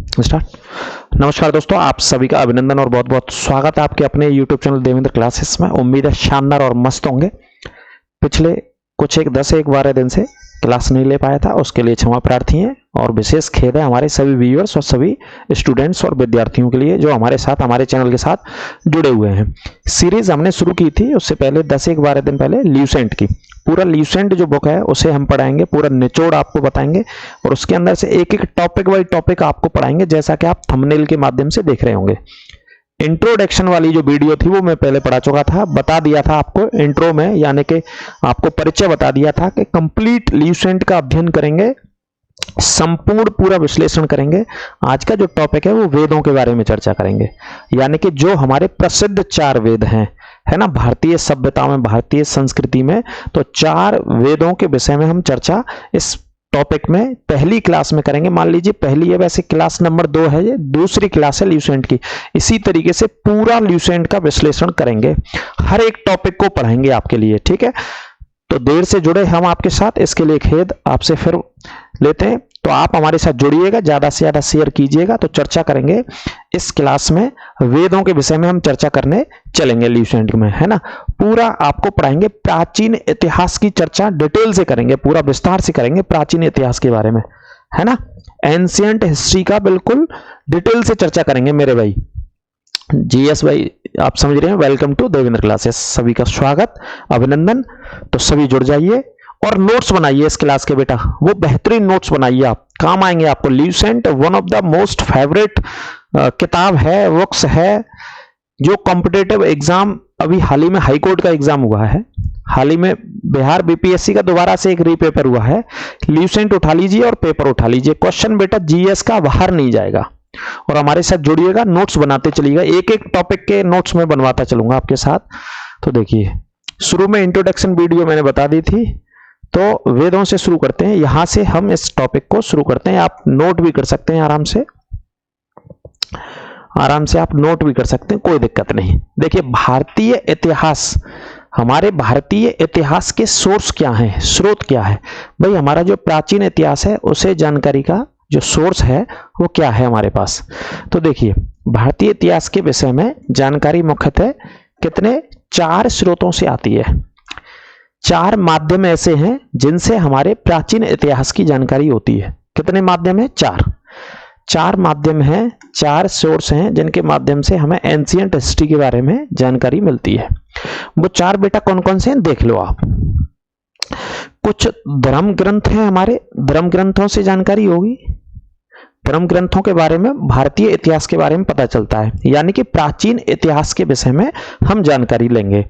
Start. नमस्कार दोस्तों, आप सभी का अभिनंदन और बहुत बहुत स्वागत है आपके अपने YouTube चैनल देवेंद्र क्लासेस में। उम्मीद है शानदार और मस्त होंगे। पिछले कुछ 10-12 दिन से क्लास नहीं ले पाया था, उसके लिए क्षमा प्रार्थी हैं और विशेष खेद है हमारे सभी व्यूअर्स और सभी स्टूडेंट्स और विद्यार्थियों के लिए जो हमारे साथ हमारे चैनल के साथ जुड़े हुए हैं। सीरीज हमने शुरू की थी उससे पहले 10-12 दिन पहले ल्यूसेंट की। पूरा ल्यूसेंट जो बुक है उसे हम पढ़ाएंगे, पूरा निचोड़ आपको बताएंगे और उसके अंदर से एक एक टॉपिक बाई टॉपिक आपको पढ़ाएंगे, जैसा कि आप थंबनेल के माध्यम से देख रहे होंगे। इंट्रोडक्शन वाली जो वीडियो थी वो मैं पहले पढ़ा चुका था, बता दिया था आपको इंट्रो में, यानी कि आपको परिचय बता दिया था कि कंप्लीट ल्यूसेंट का अध्ययन करेंगे, संपूर्ण पूरा विश्लेषण करेंगे। आज का जो टॉपिक है वो वेदों के बारे में चर्चा करेंगे, यानी कि जो हमारे प्रसिद्ध 4 वेद हैं, है ना, भारतीय सभ्यता में, भारतीय संस्कृति में, तो 4 वेदों के विषय में हम चर्चा इस टॉपिक में पहली क्लास में करेंगे। मान लीजिए पहली है, वैसे क्लास नंबर 2 है, ये दूसरी क्लास है ल्यूसेंट की। इसी तरीके से पूरा ल्यूसेंट का विश्लेषण करेंगे, हर एक टॉपिक को पढ़ाएंगे आपके लिए, ठीक है। तो देर से जुड़े हम आपके साथ, इसके लिए खेद आपसे फिर लेते हैं। तो आप हमारे साथ जुड़िएगा, ज्यादा से ज्यादा शेयर कीजिएगा। तो चर्चा करेंगे इस क्लास में, वेदों के विषय में हम चर्चा करने चलेंगे ल्यूसेंट में, है ना। पूरा आपको पढ़ाएंगे, प्राचीन इतिहास की चर्चा डिटेल से करेंगे, पूरा विस्तार से करेंगे प्राचीन इतिहास के बारे में, है ना। एंशिएंट हिस्ट्री का बिल्कुल डिटेल से चर्चा करेंगे मेरे भाई। जीएस भाई आप समझ रहे हैं, वेलकम टू देवेंद्र क्लासेस, सभी का स्वागत अभिनंदन। तो सभी जुड़ जाइए और नोट्स बनाइए इस क्लास के बेटा, वो बेहतरीन नोट्स बनाइए, आप काम आएंगे आपको। Lucent one of the most favourite किताब है, बुक्स है, जो कॉम्पिटेटिव एग्जाम, अभी हाल ही में हाई कोर्ट का एग्जाम हुआ है, हाल ही में बिहार बीपीएससी का दोबारा से एक रीपेपर हुआ है। ल्यूसेंट उठा लीजिए और पेपर उठा लीजिए, क्वेश्चन बेटा जीएस का बाहर नहीं जाएगा। और हमारे साथ जुड़िएगा, नोट्स बनाते चलिएगा, एक एक टॉपिक के नोट्स में बनवाता चलूंगा आपके साथ। तो देखिए, शुरू में इंट्रोडक्शन वीडियो मैंने बता दी थी, तो वेदों से शुरू करते हैं, यहां से हम इस टॉपिक को शुरू करते हैं। आप नोट भी कर सकते हैं आराम से आप नोट भी कर सकते हैं, कोई दिक्कत नहीं। देखिए, भारतीय इतिहास, हमारे भारतीय इतिहास के सोर्स क्या हैं, स्रोत क्या है भाई। हमारा जो प्राचीन इतिहास है उसे जानकारी का जो सोर्स है वो क्या है हमारे पास। तो देखिए, भारतीय इतिहास के विषय में जानकारी मुख्यतः कितने 4 स्रोतों से आती है। 4 माध्यम ऐसे हैं जिनसे हमारे प्राचीन इतिहास की जानकारी होती है। कितने माध्यम है? 4 माध्यम हैं, 4 सोर्स हैं जिनके माध्यम से हमें एंशिएंट हिस्ट्री के बारे में जानकारी मिलती है। वो 4 बेटा कौन कौन से हैं देख लो आप। कुछ धर्म ग्रंथ हैं, हमारे धर्म ग्रंथों से जानकारी होगी, धर्म ग्रंथों के बारे में, भारतीय इतिहास के बारे में पता चलता है, यानी कि प्राचीन इतिहास के विषय में हम जानकारी लेंगे।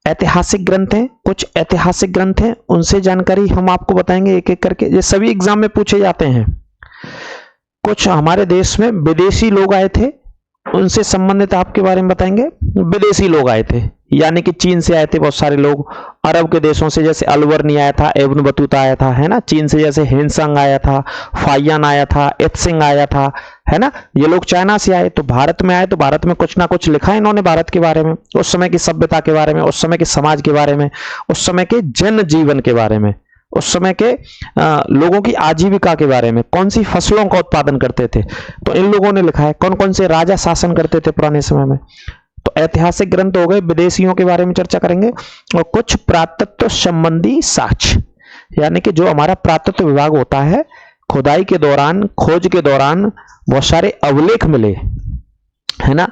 ऐतिहासिक ग्रंथ हैं, कुछ ऐतिहासिक ग्रंथ हैं, उनसे जानकारी हम आपको बताएंगे एक एक करके, ये सभी एग्जाम में पूछे जाते हैं। कुछ हमारे देश में विदेशी लोग आए थे, उनसे संबंधित आपके बारे में बताएंगे। विदेशी लोग आए थे, यानी कि चीन से आए थे बहुत सारे लोग, अरब के देशों से, जैसे अलवर्नी आया था, इब्न बतूता आया था, है ना। चीन से जैसे हिनसंग आया था, फाइयान आया था, इत्सिंग आया था, है ना। ये लोग चाइना से आए तो भारत में आए, तो भारत में कुछ ना कुछ लिखा इन्होंने भारत के बारे में, उस समय की सभ्यता के बारे में, उस समय के समाज के बारे में, उस समय के जन जीवन के बारे में, उस समय के लोगों की आजीविका के बारे में, कौन सी फसलों का उत्पादन करते थे, तो इन लोगों ने लिखा है। कौन कौन से राजा शासन करते थे पुराने समय में, तो ऐतिहासिक ग्रंथ हो गए। विदेशियों के बारे में चर्चा करेंगे। और कुछ पुरातत्व संबंधी साक्ष्य, यानी कि जो हमारा पुरातत्व विभाग होता है, खुदाई के दौरान, खोज के दौरान बहुत सारे अवलेख मिले, है ना।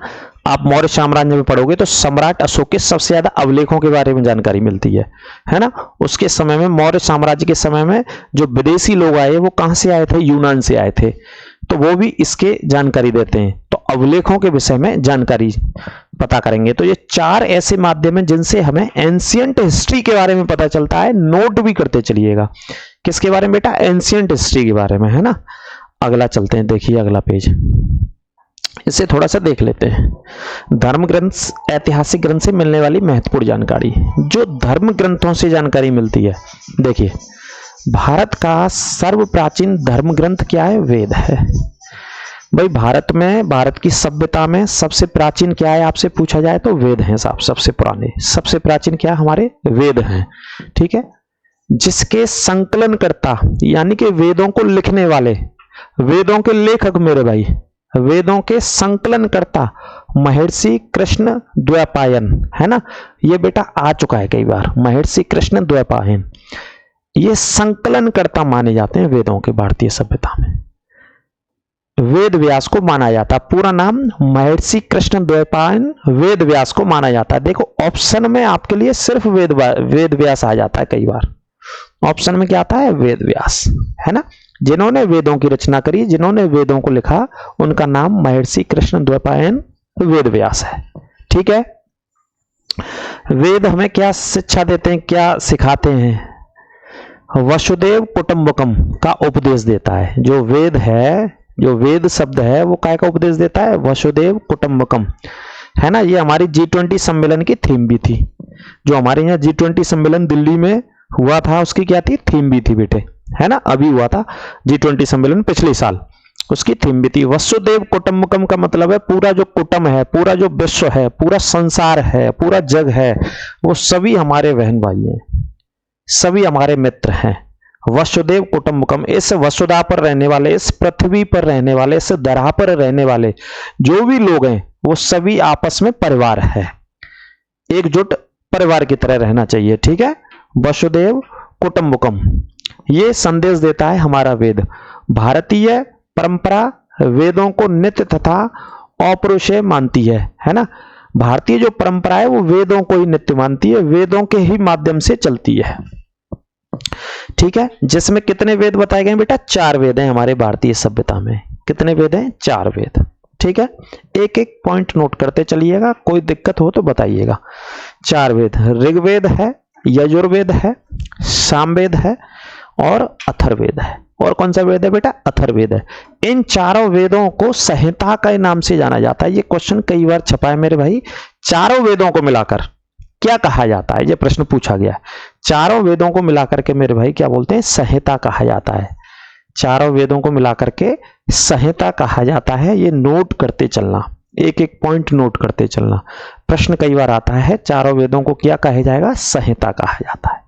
आप मौर्य साम्राज्य में पढ़ोगे तो सम्राट अशोक के सबसे ज्यादा अवलेखों के बारे में जानकारी मिलती है ना। उसके समय में, मौर्य साम्राज्य के समय में जो विदेशी लोग आए वो कहां से आए थे? यूनान से आए थे, तो वो भी इसके जानकारी देते हैं। तो अवलेखों के विषय में जानकारी पता करेंगे। तो ये 4 ऐसे माध्यम हैं जिनसे हमें एंशिएंट हिस्ट्री के बारे में पता चलता है। नोट भी करते चलिएगा। किसके बारे में बेटा? एंशिएंट हिस्ट्री के बारे में, है ना। अगला चलते हैं, देखिए अगला पेज, इसे थोड़ा सा देख लेते हैं। धर्म ग्रंथ, ऐतिहासिक ग्रंथ से मिलने वाली महत्वपूर्ण जानकारी। जो धर्म ग्रंथों से जानकारी मिलती है, देखिए, भारत का सर्व प्राचीन धर्म ग्रंथ क्या है? वेद है भाई। भारत में, भारत की सभ्यता में सबसे प्राचीन क्या है आपसे पूछा जाए तो वेद हैं साहब। सबसे पुराने, सबसे प्राचीन क्या हमारे? वेद हैं, ठीक है। जिसके संकलन करता, यानी कि वेदों को लिखने वाले, वेदों के लेखक मेरे भाई, वेदों के संकलनकर्ता महर्षि कृष्ण द्वैपायन, है ना। ये बेटा आ चुका है कई बार, महर्षि कृष्ण द्वैपायन, ये संकलनकर्ता माने जाते हैं वेदों के भारतीय सभ्यता में। वेद व्यास को माना जाता, पूरा नाम महर्षि कृष्ण द्वैपायन वेद व्यास को माना जाता है। देखो ऑप्शन में आपके लिए सिर्फ वेद व्यास आ जाता है, कई बार ऑप्शन में क्या आता है, वेद व्यास, है ना। जिन्होंने वेदों की रचना करी, जिन्होंने वेदों को लिखा, उनका नाम महर्षि कृष्ण द्वैपायन वेद व्यास है। ठीक है, वेद हमें क्या शिक्षा देते हैं, क्या सिखाते हैं? वसुदेव कुटुंबकम का उपदेश देता है। जो वेद है, जो वेद शब्द है, वो काय का उपदेश देता है? वसुदेव कुटुंबकम, है ना। ये हमारी G20 सम्मेलन की थीम भी थी। जो हमारे यहाँ G20 सम्मेलन दिल्ली में हुआ था, उसकी क्या थी, थीम भी थी बेटे, है ना। अभी हुआ था G20 सम्मेलन पिछले साल, उसकी थीम भी थी। वसुदेव कुटुंबकम का मतलब है पूरा जो कुटुंब है, पूरा जो विश्व है, पूरा संसार है, पूरा जग है, वो सभी हमारे बहन भाई हैं, सभी हमारे मित्र हैं। वसुदेव कुटुंबकम, इस वसुधा पर रहने वाले, इस पृथ्वी पर रहने वाले, इस धरा पर रहने वाले जो भी लोग हैं, वो सभी आपस में परिवार है, एकजुट परिवार की तरह रहना चाहिए। ठीक है, वसुदेव कुटुंबकम, ये संदेश देता है हमारा वेद। भारतीय परंपरा वेदों को नित्य तथा अपौरुषेय मानती है ना। भारतीय जो परंपरा है वो वेदों को ही नित्य मानती है, वेदों के ही माध्यम से चलती है। ठीक है, जिसमें कितने वेद बताए गए बेटा? 4 वेद हैं हमारे भारतीय सभ्यता में। कितने वेद हैं? 4 वेद। ठीक है, एक एक पॉइंट नोट करते चलिएगा, कोई दिक्कत हो तो बताइएगा। 4 वेद, ऋग्वेद है, यजुर्वेद है, सामवेद है और अथर्ववेद है। और कौन सा वेद है बेटा? अथर्ववेद है। इन चारों वेदों को संहिता के नाम से जाना जाता है। ये क्वेश्चन कई बार छपा है मेरे भाई, चारों वेदों को मिलाकर क्या कहा जाता है, ये प्रश्न पूछा गया। चारों वेदों को मिलाकर के मेरे भाई क्या बोलते हैं? संहिता कहा जाता है। चारों वेदों को मिलाकर के संहिता कहा जाता है। ये नोट करते चलना, एक एक पॉइंट नोट करते चलना। प्रश्न कई बार आता है, चारों वेदों को क्या कहा जाएगा? संहिता कहा जाता है।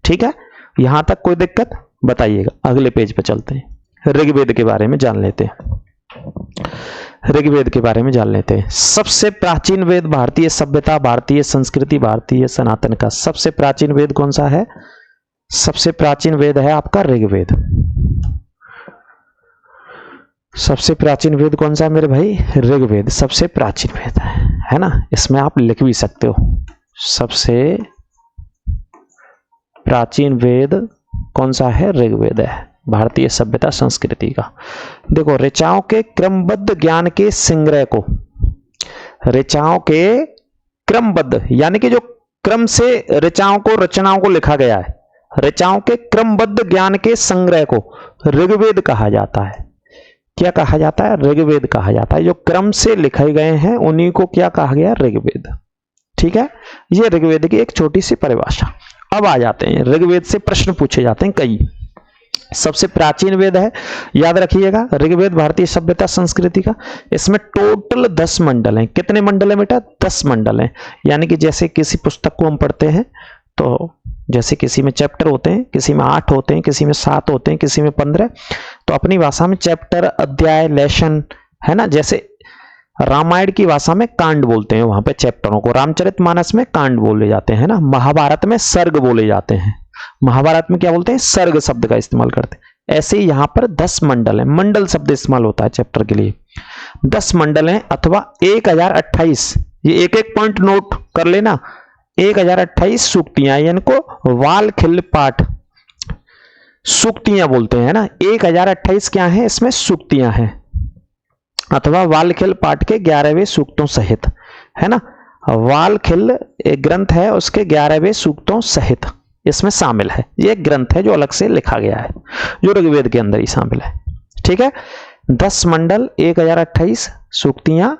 ठीक है, यहां तक कोई दिक्कत? बताइएगा। अगले पेज पे चलते हैं, ऋग्वेद के बारे में जान लेते हैं। ऋग्वेद के बारे में जान लेते हैं। सबसे प्राचीन वेद, भारतीय सभ्यता, भारतीय संस्कृति, भारतीय सनातन का सबसे प्राचीन वेद कौन सा है? सबसे प्राचीन वेद है आपका ऋग्वेद। सबसे प्राचीन वेद कौन सा है मेरे भाई? ऋग्वेद सबसे प्राचीन वेद है ना। इसमें आप लिख भी सकते हो, सबसे प्राचीन वेद कौन सा है? ऋग्वेद है, भारतीय सभ्यता संस्कृति का। देखो, ऋचाओं के क्रमबद्ध ज्ञान के संग्रह को, ऋचाओं के क्रमबद्ध यानी कि जो क्रम से ऋचाओं को, रचनाओं को लिखा गया है, ऋचाओं के क्रमबद्ध ज्ञान के संग्रह को ऋग्वेद कहा जाता है। क्या कहा जाता है? ऋग्वेद कहा जाता है। जो क्रम से लिखे गए हैं उन्हीं को क्या कहा गया? ऋग्वेद। ठीक है, ये ऋग्वेद की एक छोटी सी परिभाषा। अब आ जाते हैं, ऋग्वेद से प्रश्न पूछे जाते हैं कई। सबसे प्राचीन वेद है, याद रखिएगा, ऋग्वेद भारतीय सभ्यता संस्कृति का। इसमें टोटल 10 मंडल हैं। कितने मंडल हैं बेटा? 10 मंडल हैं। यानी कि जैसे किसी पुस्तक को हम पढ़ते हैं तो जैसे किसी में चैप्टर होते हैं, किसी में 8 होते हैं, किसी में 7 होते हैं, किसी में 15, तो अपनी भाषा में चैप्टर, अध्याय, लेसन, है ना। जैसे रामायण की भाषा में कांड बोलते हैं, वहां पे चैप्टरों को। रामचरितमानस में कांड बोले जाते हैं ना। महाभारत में सर्ग बोले जाते हैं। महाभारत में क्या बोलते हैं? सर्ग शब्द का इस्तेमाल करते हैं। ऐसे ही यहां पर 10 मंडल है। मंडल शब्द इस्तेमाल होता है चैप्टर के लिए। 10 मंडल हैं अथवा 1028, ये एक एक पॉइंट नोट कर लेना। 1028 सूक्तियां, इनको वाल खिल पाठ सूक्तियां बोलते हैं ना। 1028 क्या है? इसमें सूक्तियां हैं अथवा वालखिल पाठ के 11वें सूक्तों सहित, है ना। वालखिल एक ग्रंथ है, उसके 11वें सूक्तों सहित इसमें शामिल है। ये एक ग्रंथ है जो अलग से लिखा गया है, जो ऋग्वेद के अंदर ही शामिल है। ठीक है, 10 मंडल, 1028 सूक्तियां,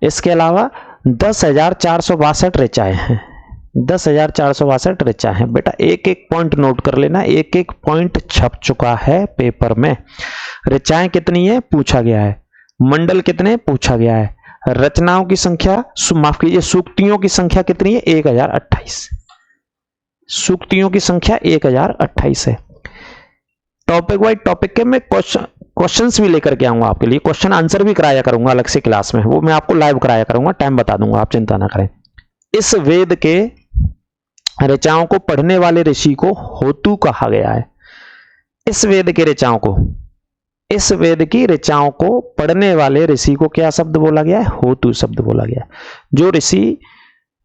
इसके अलावा 10,462 ऋचाएं हैं। 10,462 ऋचा हैं बेटा। एक एक पॉइंट नोट कर लेना, एक एक पॉइंट छप चुका है पेपर में। ऋचाएं कितनी है? पूछा गया है। मंडल कितने? पूछा गया है। रचनाओं की संख्या, माफ कीजिए, सूक्तियों की संख्या कितनी है? 1028। सूक्तियों की संख्या 1028 है। टॉपिक वाइज टॉपिक के मैं क्वेश्चंस भी लेकर के आऊंगा आपके लिए, क्वेश्चन आंसर भी कराया करूंगा अलग से क्लास में, वो मैं आपको लाइव कराया करूंगा, टाइम बता दूंगा, आप चिंता ना करें। इस वेद के ऋचाओं को पढ़ने वाले ऋषि को होतु कहा गया है। इस वेद के ऋचाओं को, इस वेद की ऋचाओं को पढ़ने वाले ऋषि को क्या शब्द बोला गया है? होतु शब्द बोला गया है। जो ऋषि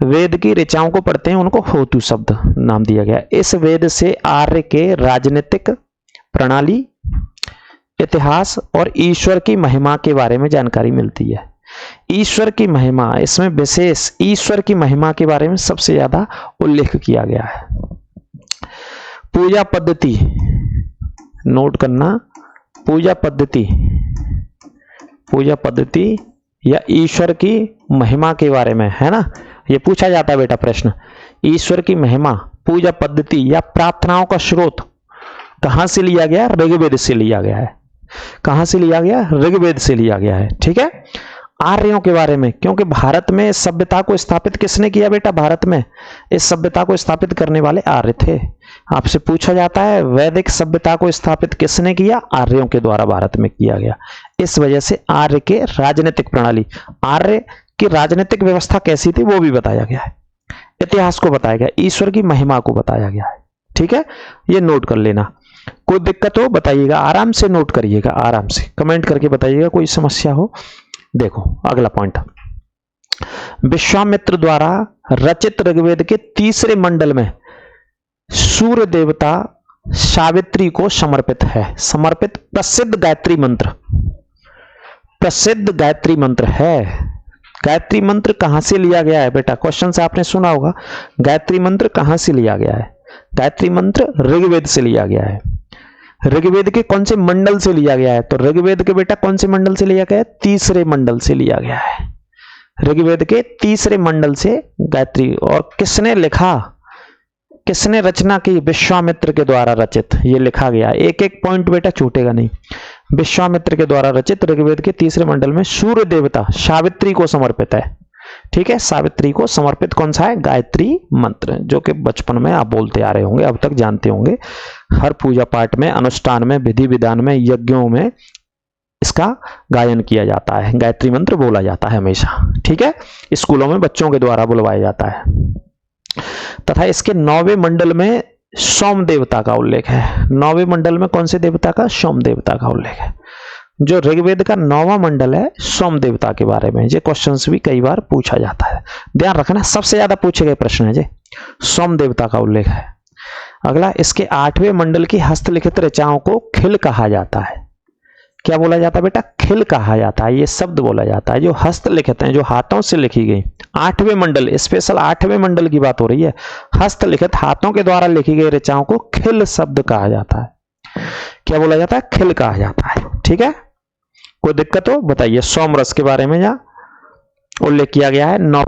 वेद की ऋचाओं को पढ़ते हैं उनको होतु शब्द नाम दिया गया। इस वेद से आर्य के राजनीतिक प्रणाली, इतिहास और ईश्वर की महिमा के बारे में जानकारी मिलती है। ईश्वर की महिमा, इसमें विशेष ईश्वर की महिमा के बारे में सबसे ज्यादा उल्लेख किया गया है। पूजा पद्धति नोट करना, पूजा पद्धति, पूजा पद्धति या ईश्वर की महिमा के बारे में, है ना, ये पूछा जाता है बेटा प्रश्न। ईश्वर की महिमा, पूजा पद्धति या प्रार्थनाओं का स्रोत कहां से लिया गया? ऋग्वेद से लिया गया है। कहां से लिया गया? ऋग्वेद से लिया गया है। ठीक है। आर्यों के बारे में, क्योंकि भारत में इस सभ्यता को स्थापित किसने किया बेटा? भारत में इस सभ्यता को स्थापित करने वाले आर्य थे। आपसे पूछा जाता है वैदिक सभ्यता को स्थापित किसने किया? आर्यों के द्वारा भारत में किया गया। इस वजह से आर्य के राजनीतिक प्रणाली, आर्य की राजनीतिक व्यवस्था कैसी थी वो भी बताया गया है। इतिहास को बताया गया, ईश्वर की महिमा को बताया गया है। ठीक है, ये नोट कर लेना। कोई दिक्कत हो बताइएगा, आराम से नोट करिएगा, आराम से कमेंट करके बताइएगा कोई समस्या हो। देखो अगला पॉइंट, विश्वामित्र द्वारा रचित ऋग्वेद के तीसरे मंडल में सूर्य देवता सावित्री को समर्पित है। समर्पित प्रसिद्ध गायत्री मंत्र, प्रसिद्ध गायत्री मंत्र है। गायत्री मंत्र कहां से लिया गया है बेटा? क्वेश्चन से आपने सुना होगा, गायत्री मंत्र कहां से लिया गया है? गायत्री मंत्र ऋग्वेद से लिया गया है। ऋग्वेद के कौन से मंडल से लिया गया है? तो ऋग्वेद के बेटा कौन से मंडल से लिया गया है? तीसरे मंडल से लिया गया है। ऋग्वेद के तीसरे मंडल से गायत्री। और किसने लिखा, किसने रचना की? विश्वामित्र के द्वारा रचित, ये लिखा गया। एक एक पॉइंट बेटा छूटेगा नहीं। विश्वामित्र के द्वारा रचित ऋग्वेद के तीसरे मंडल में सूर्य देवता सावित्री को समर्पित है। ठीक है, सावित्री को समर्पित कौन सा है? गायत्री मंत्र, जो कि बचपन में आप बोलते आ रहे होंगे, अब तक जानते होंगे। हर पूजा पाठ में, अनुष्ठान में, विधि विधान में, यज्ञों में इसका गायन किया जाता है, गायत्री मंत्र बोला जाता है हमेशा। ठीक है, स्कूलों में बच्चों के द्वारा बुलवाया जाता है। तथा इसके 9वें मंडल में सोम देवता का उल्लेख है। 9वें मंडल में कौन से देवता का? सोम देवता का उल्लेख है। जो ऋग्वेद का 9वां मंडल है, सोम देवता के बारे में। ये क्वेश्चंस भी कई बार पूछा जाता है, ध्यान रखना, सबसे ज्यादा पूछे गए प्रश्न है जी। सोम देवता का उल्लेख है। अगला, इसके 8वें मंडल की हस्तलिखित ऋचाओं को खिल कहा जाता है। क्या बोला जाता है बेटा? खिल कहा जाता है। ये शब्द बोला जाता है जो हस्तलिखित हैं, जो हाथों से लिखी गई। 8वें मंडल, स्पेशल 8वें मंडल की बात हो रही है। हस्तलिखित, हाथों के द्वारा लिखी गई ऋचाओं को खिल शब्द कहा जाता है। क्या बोला जाता है? खिल कहा जाता है। ठीक है, कोई दिक्कत हो बताइए। सोम रस के बारे में या उल्लेख किया गया है। 9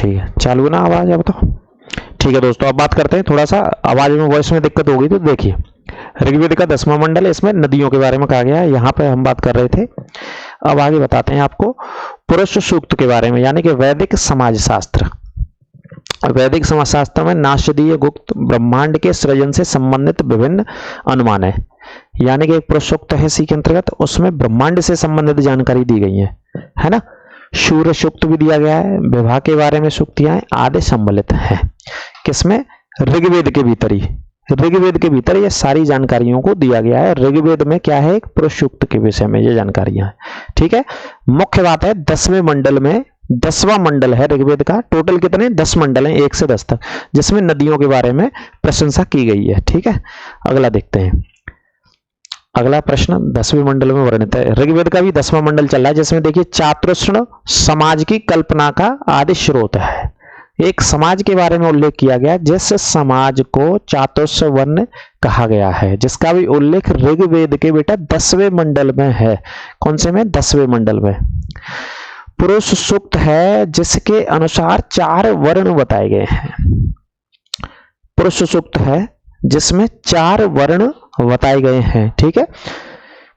ठीक है, चालू है ना आवाज अब तो? ठीक है दोस्तों, अब बात करते हैं, थोड़ा सा आवाज में वॉइस में दिक्कत होगी तो देखिए, ऋग्वेद का 10वां मंडल है, इसमें नदियों के बारे में कहा गया है, यहाँ पे हम बात कर रहे थे। अब आगे बताते हैं आपको पुरुष सूक्त के बारे में, यानी कि वैदिक समाज शास्त्र। वैदिक समाज शास्त्र में नाशदीय गुप्त ब्रह्मांड के सृजन से संबंधित विभिन्न अनुमान है, यानी कि एक पुरुष सूक्त है इसी के अंतर्गत, उसमें ब्रह्मांड से संबंधित जानकारी दी गई है ना। सूर्य सूक्त भी दिया गया है, विवाह के बारे में सूक्तियां आदि सम्मिलित है, किसमें? ऋग्वेद के भीतर ही, ऋग्वेद के भीतर ये सारी जानकारियों को दिया गया है। ऋग्वेद में क्या है? एक पुरुष सूक्त के विषय में ये जानकारियां हैं, ठीक है। मुख्य बात है 10वें मंडल में, 10वां मंडल है ऋग्वेद का, टोटल कितने? 10 मंडल हैं, 1 से 10 तक, जिसमें नदियों के बारे में प्रशंसा की गई है, ठीक है। अगला देखते हैं, अगला प्रश्न 10वें मंडल में वर्णित है। ऋग्वेद का भी 10वां मंडल चल रहा है, जिसमें देखिए चातुर्वर्ण समाज की कल्पना का आदि स्रोत है। एक समाज के बारे में उल्लेख किया गया जिस समाज को चातुर्वर्ण कहा गया है, जिसका भी उल्लेख ऋग्वेद के बेटा 10वें मंडल में है। कौन से में? 10वें मंडल में। पुरुष सूक्त है जिसके अनुसार 4 वर्ण बताए गए हैं। पुरुष सूक्त है जिसमें 4 वर्ण बताए गए हैं, ठीक है।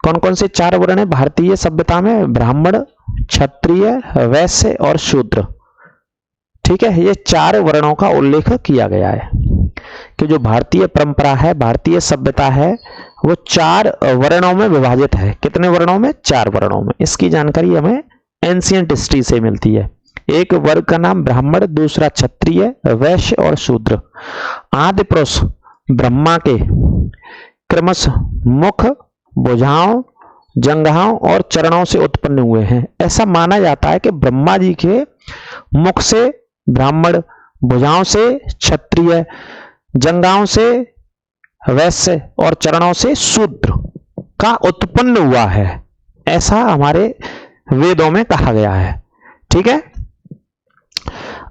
कौन कौन से 4 वर्ण है भारतीय सभ्यता में? ब्राह्मण, क्षत्रिय, वैश्य और शूद्र, ठीक है। ये 4 वर्णों का उल्लेख किया गया है कि जो भारतीय परंपरा है, भारतीय सभ्यता है, वो 4 वर्णों में विभाजित है। कितने वर्णों में? 4 वर्णों में। इसकी जानकारी हमें एंशिएंट हिस्ट्री से मिलती है। एक वर्ग का नाम ब्राह्मण, दूसरा क्षत्रिय, वैश्य और शूद्र। आदि पुरुष ब्रह्मा के क्रमशः मुख, भुजाओं, जंघाओं और चरणों से उत्पन्न हुए हैं। ऐसा माना जाता है कि ब्रह्मा जी के मुख से ब्राह्मण, भुजाओं से क्षत्रिय, जंघाओं से वैश्य और चरणों से शूद्र का उत्पन्न हुआ है, ऐसा हमारे वेदों में कहा गया है, ठीक है।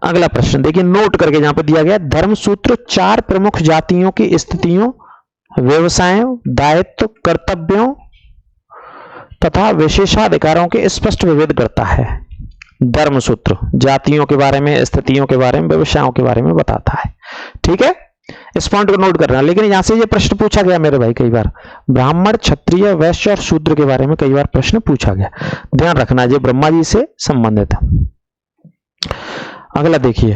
अगला प्रश्न देखिए, नोट करके यहां पर दिया गया, धर्मसूत्र 4 प्रमुख जातियों की स्थितियों, व्यवसायों, दायित्व, कर्तव्यों तथा विशेषाधिकारों के स्पष्ट विभेद करता है। धर्मसूत्र जातियों के बारे में, स्थितियों के बारे में, व्यवसायों के बारे में बताता है, ठीक है। इस पॉइंट को नोट करना। लेकिन यहां से ये प्रश्न पूछा गया मेरे भाई, कई बार ब्राह्मण, क्षत्रिय, वैश्य और शूद्र के बारे में कई बार प्रश्न पूछा गया, ध्यान रखना, ये ब्रह्मा जी से संबंधित है। अगला देखिए,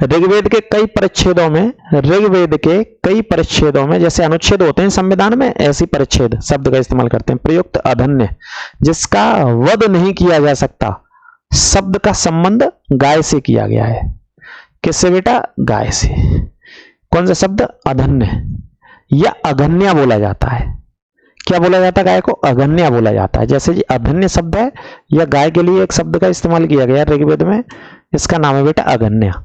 ऋग्वेद के कई परिच्छेदों में, ऋग्वेद के कई परिच्छेदों में जैसे अनुच्छेद होते हैं संविधान में, ऐसी परिच्छेद शब्द का इस्तेमाल करते हैं। प्रयुक्त अधन्य, जिसका वध नहीं किया जा सकता, शब्द का संबंध गाय से किया गया है। किससे बेटा? गाय से। कौन सा शब्द? अधन्य या अगन्या बोला जाता है। क्या बोला जाता है गाय को? अगन्या बोला जाता है। जैसे जी अधन्य शब्द है, या गाय के लिए एक शब्द का इस्तेमाल किया गया ऋग्वेद में, इसका नाम है बेटा अगन्या।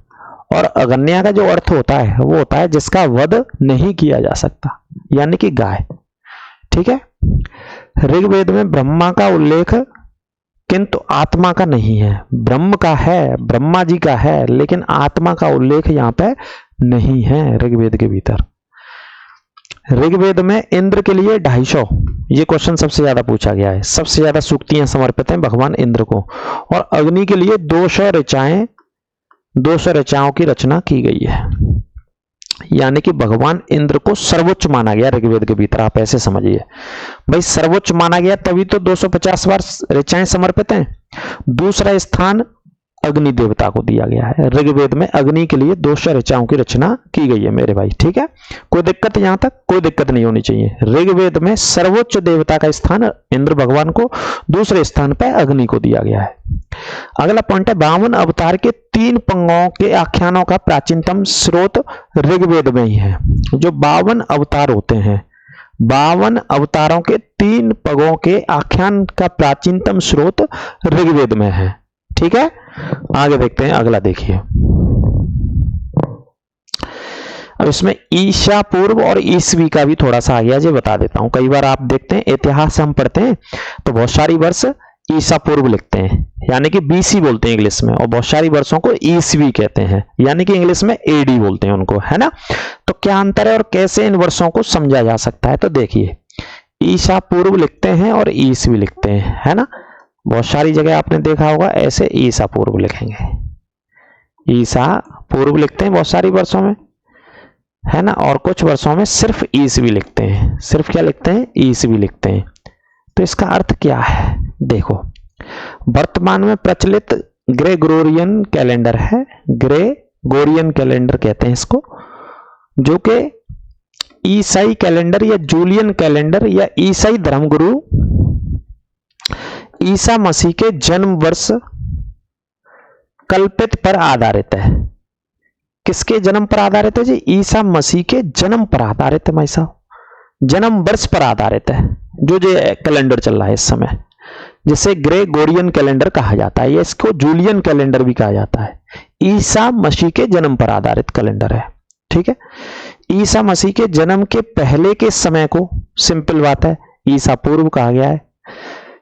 और अगन्या का जो अर्थ होता है वो होता है जिसका वध नहीं किया जा सकता, यानी कि गाय, ठीक है। ऋग्वेद में ब्रह्मा का उल्लेख किंतु आत्मा का नहीं है। ब्रह्म का है, ब्रह्मा जी का है, लेकिन आत्मा का उल्लेख यहां पे नहीं है ऋग्वेद के भीतर। ऋग्वेद में इंद्र के लिए 250, ये क्वेश्चन सबसे ज्यादा पूछा गया है, सबसे ज्यादा सूक्तियां समर्पित हैं भगवान इंद्र को। और अग्नि के लिए 200 ऋचाएं, 200 ऋचाओं की रचना की गई है, यानी कि भगवान इंद्र को सर्वोच्च माना गया ऋग्वेद के भीतर। आप ऐसे समझिए भाई, सर्वोच्च माना गया तभी तो 250 बार ऋचाएं समर्पित हैं। दूसरा स्थान अग्नि देवता को दिया गया है। ऋग्वेद में अग्नि के लिए 200 ऋचाओं की रचना की गई है मेरे भाई, ठीक है। कोई दिक्कत? यहां तक कोई दिक्कत नहीं होनी चाहिए। ऋग्वेद में सर्वोच्च देवता का स्थान इंद्र भगवान को, दूसरे स्थान पर अग्नि को दिया गया है। अगला पॉइंट है, 52 अवतार के 3 पंगों के आख्यानों का प्राचीनतम स्रोत ऋग्वेद में ही है। जो 52 अवतार होते हैं, 52 अवतारों के 3 पगों के आख्यान का प्राचीनतम स्रोत ऋग्वेद में है, ठीक है। आगे देखते हैं, अगला देखिए। अब इसमें ईसा पूर्व और ईसवी का भी थोड़ा सा आ गया, जो बता देता हूं। कई बार आप देखते हैं इतिहास हम पढ़ते हैं तो बहुत सारी वर्ष ईसा पूर्व लिखते हैं, यानी कि बीसी बोलते हैं इंग्लिश में, और बहुत सारी वर्षों को ईसवी कहते हैं, यानी कि इंग्लिश में एडी बोलते हैं उनको, है ना। तो क्या अंतर है और कैसे इन वर्षों को समझा जा सकता है? तो देखिए, ईसा पूर्व लिखते हैं और ईसवी लिखते हैं, है ना। बहुत सारी जगह आपने देखा होगा ऐसे ईसा पूर्व लिखेंगे, ईसा पूर्व लिखते हैं बहुत सारी वर्षों में, है ना, और कुछ वर्षों में सिर्फ ईसवी लिखते हैं। सिर्फ क्या लिखते हैं? ईसवी लिखते हैं। तो इसका अर्थ क्या है? देखो, वर्तमान में प्रचलित ग्रेगोरियन कैलेंडर है, ग्रेगोरियन कैलेंडर कहते हैं इसको, जो कि ईसाई कैलेंडर या जूलियन कैलेंडर या ईसाई धर्मगुरु ईसा मसीह के जन्म वर्ष कल्पित पर आधारित है। किसके जन्म पर आधारित है जी? ईसा मसीह के जन्म पर आधारित है भाई साहब, जन्म वर्ष पर आधारित है जो कैलेंडर चल रहा है इस समय, जिसे ग्रेगोरियन कैलेंडर कहा जाता है या इसको जूलियन कैलेंडर भी कहा जाता है। ईसा मसीह के जन्म पर आधारित कैलेंडर है, ठीक है। ईसा मसीह के जन्म के पहले के समय को, सिंपल बात है, ईसा पूर्व कहा गया है।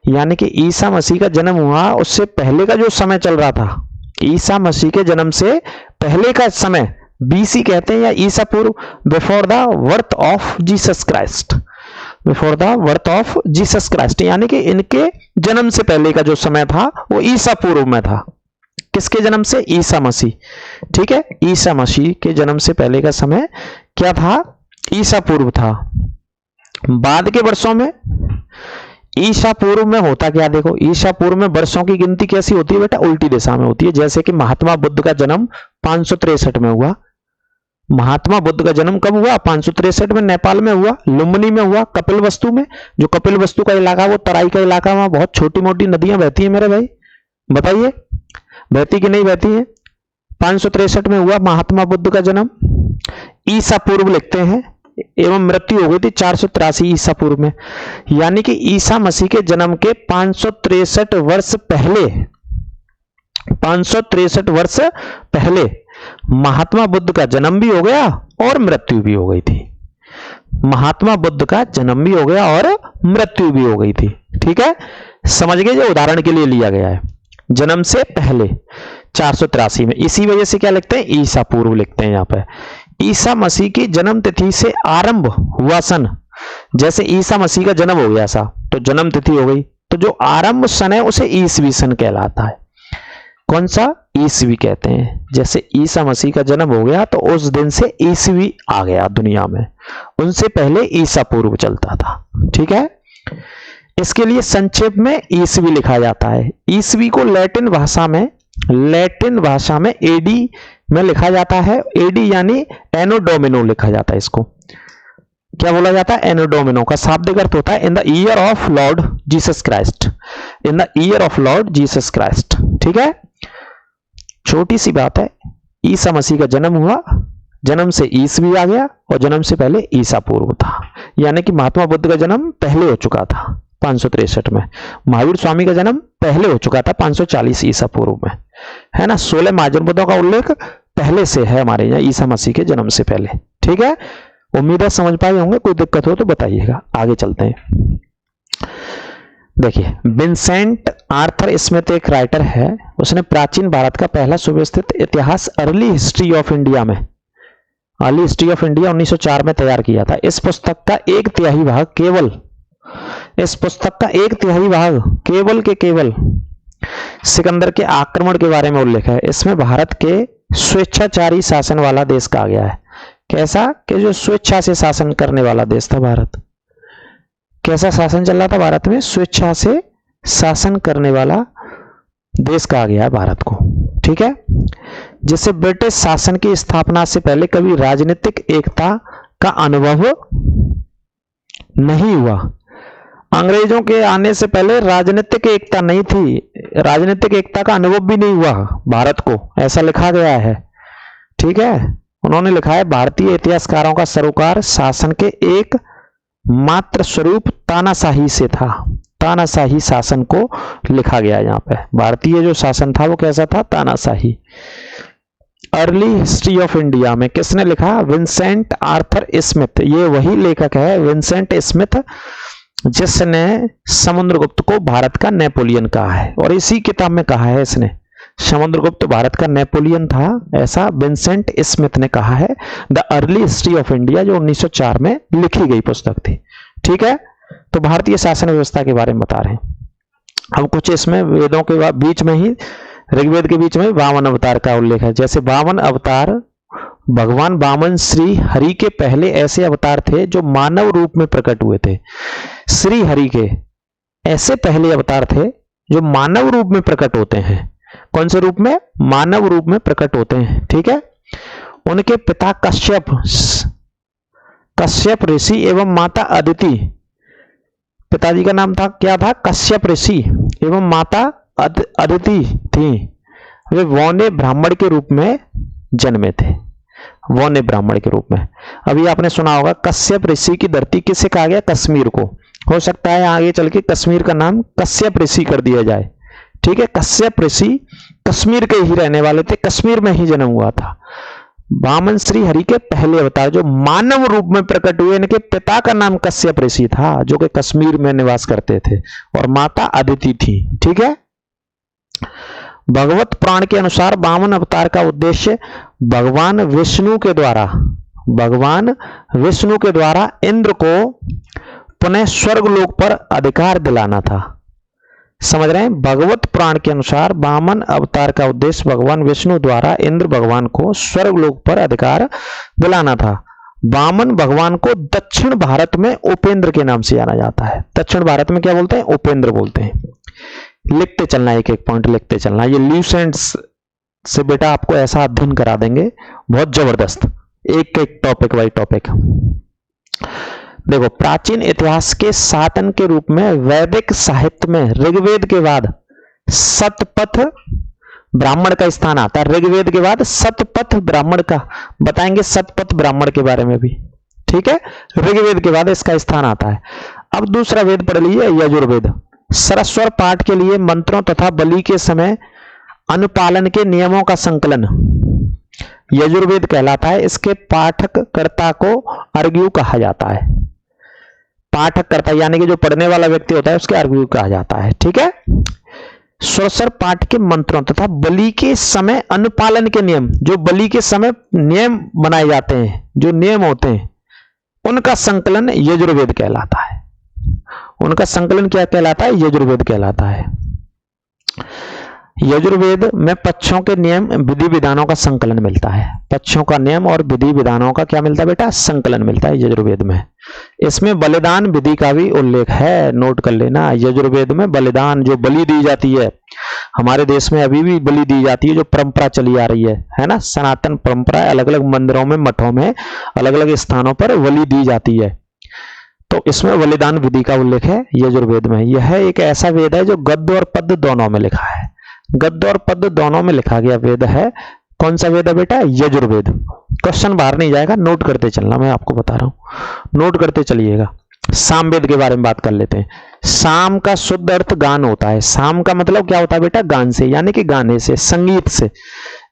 यानी कि ईसा मसीह का जन्म हुआ उससे पहले का जो समय चल रहा था, ईसा मसीह के जन्म से पहले का समय बीसी कहते हैं या ईसा पूर्व, before the birth of Jesus Christ, before the birth of Jesus Christ, यानी कि इनके जन्म से पहले का जो समय था वो ईसा पूर्व में था। किसके जन्म से? ईसा मसीह, ठीक है। ईसा मसीह के जन्म से पहले का समय क्या था? ईसा पूर्व था। बाद के वर्षों में ईसा पूर्व में होता क्या? देखो, ईसा पूर्व में वर्षों की गिनती कैसी होती है बेटा? उल्टी दिशा में होती है। जैसे कि महात्मा बुद्ध का जन्म 563 में हुआ। महात्मा बुद्ध का जन्म कब हुआ? 563 में नेपाल में हुआ, लुम्बिनी में हुआ, कपिलवस्तु में। जो कपिलवस्तु का इलाका, वो तराई का इलाका, वहां बहुत छोटी मोटी नदियां बहती है मेरे भाई, बताइए बहती कि नहीं बहती है? 563 में हुआ महात्मा बुद्ध का जन्म, ईसा पूर्व लिखते हैं, एवं मृत्यु हो गई थी 483 ईसा पूर्व में। यानी कि ईसा मसीह के जन्म के 563 वर्ष पहले, 563 वर्ष पहले महात्मा बुद्ध का जन्म भी हो गया और मृत्यु भी हो गई थी। महात्मा बुद्ध का जन्म भी हो गया और मृत्यु भी हो गई थी, ठीक है, समझ गए? जो उदाहरण के लिए लिया गया है, जन्म से पहले 483 में। इसी वजह से क्या लिखते हैं? ईसा पूर्व लिखते हैं। यहां पे ईसा मसीह की जन्म तिथि से आरंभ हुआ सन, जैसे ईसा मसीह का जन्म हो गया सा तो जन्म तिथि हो गई, तो जो आरंभ सन है उसे ईसवी सन कहलाता है। कौन सा? ईसवी कहते हैं। जैसे ईसा मसीह का जन्म हो गया तो उस दिन से ईसवी आ गया दुनिया में, उनसे पहले ईसा पूर्व चलता था, ठीक है। इसके लिए संक्षेप में ईसवी लिखा जाता है। ईसवी को लैटिन भाषा में एडी में लिखा जाता है। एडी यानी एनो डोमिनो लिखा जाता है। इसको क्या बोला जाता है? एनो डोमिनो का शाब्दिक अर्थ होता है in the year of Lord Jesus Christ, in the year of Lord Jesus Christ, ठीक है। छोटी सी बात है, ईसा मसीह का जन्म हुआ, जन्म से ईसवी आ गया और जन्म से पहले ईसा पूर्व था। यानी कि महात्मा बुद्ध का जन्म पहले हो चुका था 563 में, महावीर स्वामी का जन्म पहले हो चुका था 540 ईसा पूर्व में, है ना। 16 महाजनपदों का उल्लेख पहले से है हमारे यहाँ ईसा मसीह के जन्म से पहले, ठीक है। उम्मीद है समझ पाए होंगे, कोई दिक्कत हो तो बताइएगा। आगे चलते हैं। देखिए, विंसेंट आर्थर स्मिथ एक राइटर है, उसने प्राचीन भारत का पहला सुव्यवस्थित इतिहास अर्ली हिस्ट्री ऑफ इंडिया में, अर्ली हिस्ट्री ऑफ इंडिया 1904 में तैयार किया था। इस पुस्तक का 1/3 भाग केवल, इस पुस्तक का 1/3 भाग केवल के केवल सिकंदर के आक्रमण के बारे में उल्लेख है। इसमें भारत के स्वेच्छाचारी शासन वाला देश कहा गया है। कैसा? कि जो स्वेच्छा से शासन करने वाला देश था भारत। कैसा शासन चल रहा था भारत में? स्वेच्छा से शासन करने वाला देश कहा गया है भारत को, ठीक है। जिससे ब्रिटिश शासन की स्थापना से पहले कभी राजनीतिक एकता का अनुभव नहीं हुआ। अंग्रेजों के आने से पहले राजनीतिक एकता नहीं थी, राजनीतिक एकता का अनुभव भी नहीं हुआ भारत को, ऐसा लिखा गया है, ठीक है। उन्होंने लिखा है, भारतीय इतिहासकारों का सरोकार शासन के एक मात्र स्वरूप तानाशाही से था। तानाशाही शासन को लिखा गया है यहाँ पे। भारतीय जो शासन था वो कैसा था? तानाशाही। अर्ली हिस्ट्री ऑफ इंडिया में किसने लिखा? Vincent Arthur Smith. ये वही लेखक है विंसेंट स्मिथ जिसने समुद्रगुप्त को भारत का नेपोलियन कहा है, और इसी किताब में कहा है इसने, समुद्रगुप्त भारत का नेपोलियन था, ऐसा विंसेंट स्मिथ ने कहा है। The early history of India जो 1904 में लिखी गई पुस्तक थी, ठीक है। तो भारतीय शासन व्यवस्था के बारे में बता रहे हैं। अब कुछ इसमें वेदों के बीच में ही ऋग्वेद के बीच में 52 अवतार का उल्लेख है। जैसे 52 अवतार, भगवान वामन श्री हरि के पहले ऐसे अवतार थे जो मानव रूप में प्रकट हुए थे। श्री हरि के ऐसे पहले अवतार थे जो मानव रूप में प्रकट होते हैं। कौन से रूप में? मानव रूप में प्रकट होते हैं। ठीक है। उनके पिता कश्यप ऋषि एवं माता अदिति, पिताजी का नाम था क्या था? कश्यप ऋषि एवं माता अदिति थी। वे वौने ब्राह्मण के रूप में जन्मे थे, वौने ब्राह्मण के रूप में। अभी आपने सुना होगा कश्यप ऋषि की धरती किसे कहा गया? कश्मीर को। हो सकता है आगे चल के कश्मीर का नाम कश्यप ऋषि कर दिया जाए। ठीक है। कश्यप ऋषि कश्मीर के ही रहने वाले थे, कश्मीर में ही जन्म हुआ था। वामन श्री हरि के पहले अवतार जो मानव रूप में प्रकट हुए, इनके पिता का नाम कश्यप ऋषि था जो कि कश्मीर में निवास करते थे, और माता अदिति थी। ठीक है। भगवत पुराण के अनुसार 52 अवतार का उद्देश्य भगवान विष्णु के द्वारा इंद्र को पुनः स्वर्ग लोक पर अधिकार दिलाना था। समझ रहे हैं? भगवत पुराण के अनुसार 52 अवतार का उद्देश्य भगवान विष्णु द्वारा इंद्र भगवान को स्वर्ग लोक पर अधिकार दिलाना था। वामन भगवान को दक्षिण भारत में उपेंद्र के नाम से जाना जाता है। दक्षिण भारत में क्या बोलते हैं? उपेंद्र बोलते हैं। लिखते चलना, एक एक पॉइंट लिखते चलना। ये ल्यूसेंट्स से बेटा आपको ऐसा अध्ययन करा देंगे बहुत जबरदस्त, एक एक टॉपिक बाई टॉपिक। देखो, प्राचीन इतिहास के साधन के रूप में वैदिक साहित्य में ऋग्वेद के बाद सतपथ ब्राह्मण का स्थान आता है। ऋग्वेद के बाद सतपथ ब्राह्मण का बताएंगे, सतपथ ब्राह्मण के बारे में भी। ठीक है। ऋग्वेद के बाद इसका स्थान आता है। अब दूसरा वेद पढ़ लीजिए, यजुर्वेद। सरस्वर पाठ के लिए मंत्रों तथा बलि के समय अनुपालन के नियमों का संकलन यजुर्वेद कहलाता है। इसके पाठक कर्ता को अर्ग्यू कहा जाता है। पाठक कर्ता यानी कि जो पढ़ने वाला व्यक्ति होता है उसके अर्ग्यू कहा जाता है। ठीक है। सरस्वर पाठ के मंत्रों तथा बलि के समय अनुपालन के नियम, जो बलि के समय नियम बनाए जाते हैं, जो नियम होते हैं, उनका संकलन यजुर्वेद कहलाता है। उनका संकलन क्या कहलाता है? यजुर्वेद कहलाता है। यजुर्वेद में पक्षों के नियम विधि विधानों का संकलन मिलता है। पक्षों का नियम और विधि विधानों का क्या मिलता है बेटा? संकलन मिलता है यजुर्वेद में। इसमें बलिदान विधि का भी उल्लेख है, नोट कर लेना। यजुर्वेद में बलिदान, जो बलि दी जाती है, हमारे देश में अभी भी बलि दी जाती है, जो परंपरा चली आ रही है ना, सनातन परंपरा। अलग अलग मंदिरों में, मठों में, अलग अलग स्थानों पर बलि दी जाती है। तो इसमें बलिदान विधि का उल्लेख है यजुर्वेद में। यह एक ऐसा वेद है जो गद्य और पद्य दोनों में लिखा है। गद्य और पद्य दोनों में लिखा गया वेद है। कौन सा वेद है बेटा? यजुर्वेद। क्वेश्चन बाहर नहीं जाएगा, नोट करते चलना, मैं आपको बता रहा हूं, नोट करते चलिएगा। सामवेद के बारे में बात कर लेते हैं। साम का शुद्ध अर्थ गान होता है। साम का मतलब क्या होता है बेटा? गान से, यानी कि गाने से, संगीत से।